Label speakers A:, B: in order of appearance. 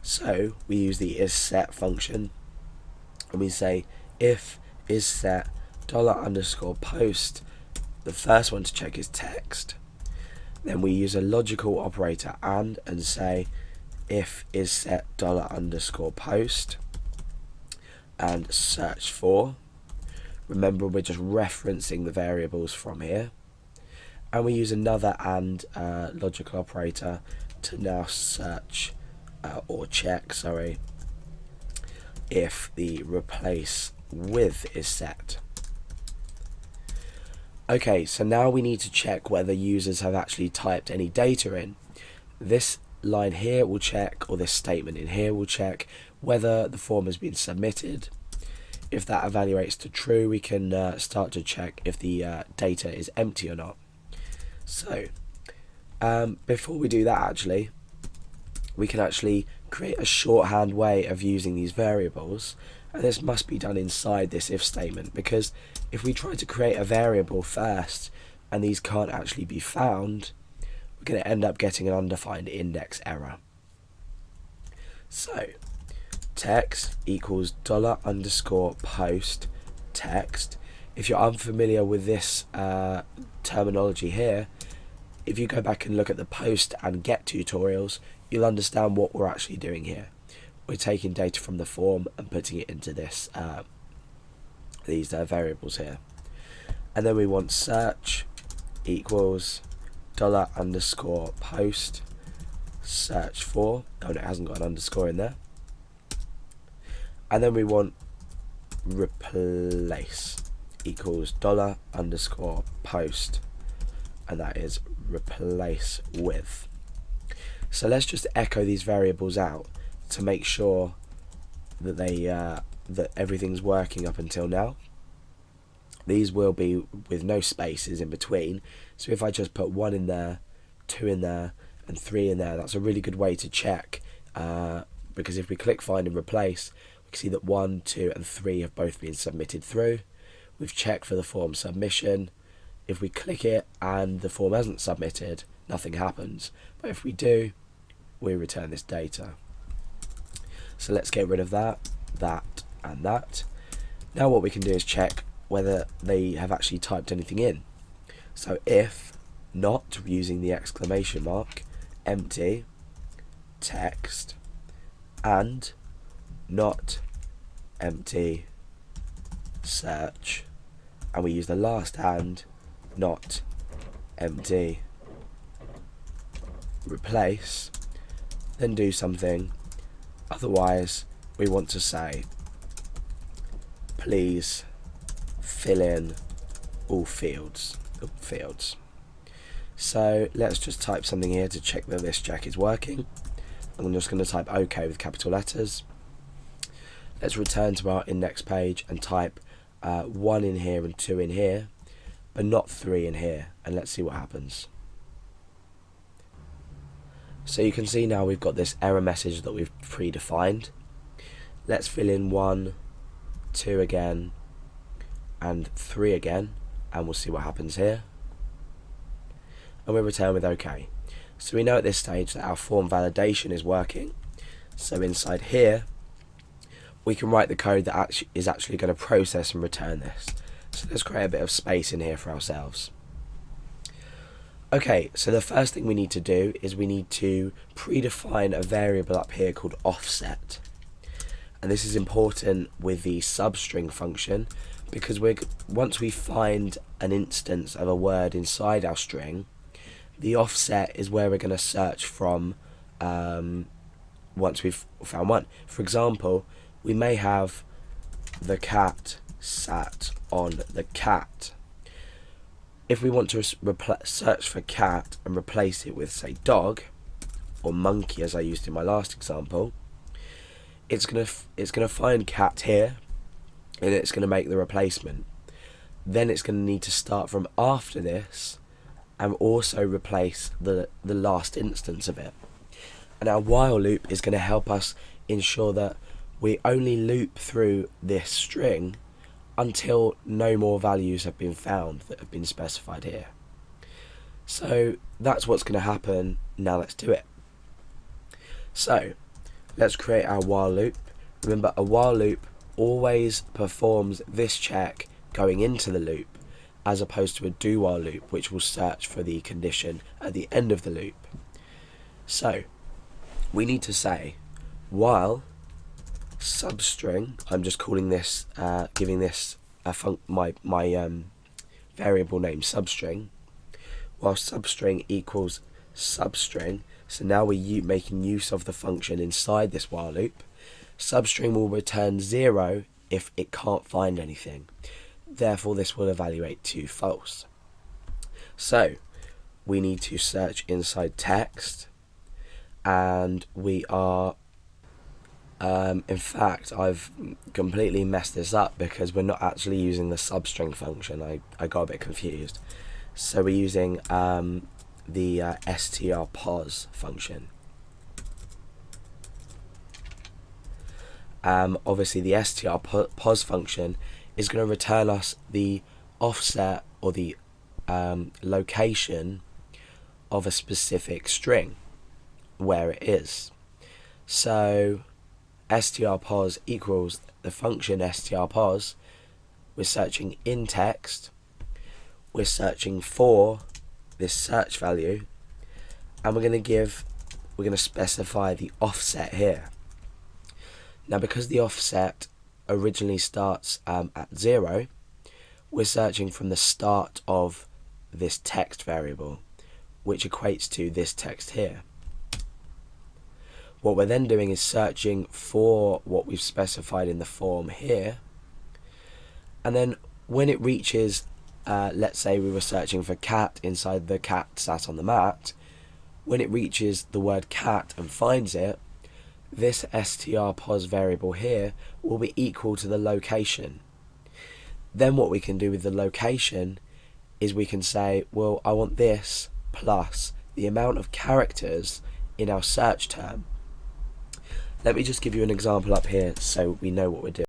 A: So we use the isSet function, and we say if isSet $_post, the first one to check is text. Then we use a logical operator and say if isSet $_post and search for. Remember, we're just referencing the variables from here. And we use another and logical operator to now search or check, sorry, if the replace with is set. Okay, so now we need to check whether users have actually typed any data in. This line here will check, or this statement in here will check, whether the form has been submitted. If that evaluates to true, we can start to check if the data is empty or not. So, before we do that, actually, we can actually create a shorthand way of using these variables, and this must be done inside this if statement, because if we try to create a variable first and these can't actually be found, we're going to end up getting an undefined index error. So text equals $_post text. If you're unfamiliar with this terminology here, if you go back and look at the post and get tutorials, you'll understand what we're actually doing here. We're taking data from the form and putting it into this these variables here. And then we want search equals $_post search for. Oh no, it hasn't got an underscore in there. And then we want replace equals $_post, and that is replace with. So let's just echo these variables out to make sure that they that everything's working up until now. These will be with no spaces in between, so if I just put 1 in there, 2 in there and 3 in there, that's a really good way to check, because if we click find and replace, we can see that 1, 2 and 3 have both been submitted through. We've checked for the form submission. If we click it and the form hasn't submitted, nothing happens, but if we do, we return this data. So let's get rid of that, that and that. Now what we can do is check whether they have actually typed anything in. So if not, using the exclamation mark, empty text, and not empty search, and we use the last and, not empty replace, then do something. Otherwise, we want to say please fill in all fields. So let's just type something here to check that this check is working. I'm just going to type OK with capital letters. Let's return to our index page and type 1 in here and 2 in here, but not 3 in here, and let's see what happens. So you can see now we've got this error message that we've predefined. Let's fill in 1, 2 again, and 3 again, and we'll see what happens here. And we'll return with OK. So we know at this stage that our form validation is working. So inside here, we can write the code that is actually going to process and return this. So let's create a bit of space in here for ourselves. Okay, so the first thing we need to do is we need to predefine a variable up here called offset. And this is important with the substring function, because once we find an instance of a word inside our string, the offset is where we're going to search from once we've found one. For example, we may have the cat sat on the cat. If we want to search for cat and replace it with, say, dog or monkey, as I used in my last example, it's gonna find cat here, and it's gonna make the replacement. Then it's gonna need to start from after this and also replace the last instance of it. And our while loop is going to help us ensure that we only loop through this string until no more values have been found that have been specified here. So that's what's going to happen. Now let's do it. So let's create our while loop. Remember, a while loop always performs this check going into the loop, as opposed to a do while loop, which will search for the condition at the end of the loop. So we need to say while substring, I'm just calling this, giving this my variable name substring, while substring equals substring. So now we're making use of the function inside this while loop. Substring will return 0 if it can't find anything. Therefore, this will evaluate to false. So we need to search inside text, and we are in fact, I've completely messed this up because we're not actually using the substring function. I got a bit confused. So we're using the strpos function. Obviously the strpos function is going to return us the offset or the location of a specific string, where it is. So strpos equals the function strpos. We're searching in text, we're searching for this search value, and we're going to specify the offset here. Now, because the offset originally starts at 0, we're searching from the start of this text variable, which equates to this text here. What we're then doing is searching for what we've specified in the form here, and then when it reaches, let's say we were searching for cat inside the cat sat on the mat, when it reaches the word cat and finds it, this strpos variable here will be equal to the location. Then what we can do with the location is we can say, well, I want this plus the amount of characters in our search term. Let me just give you an example up here so we know what we're doing.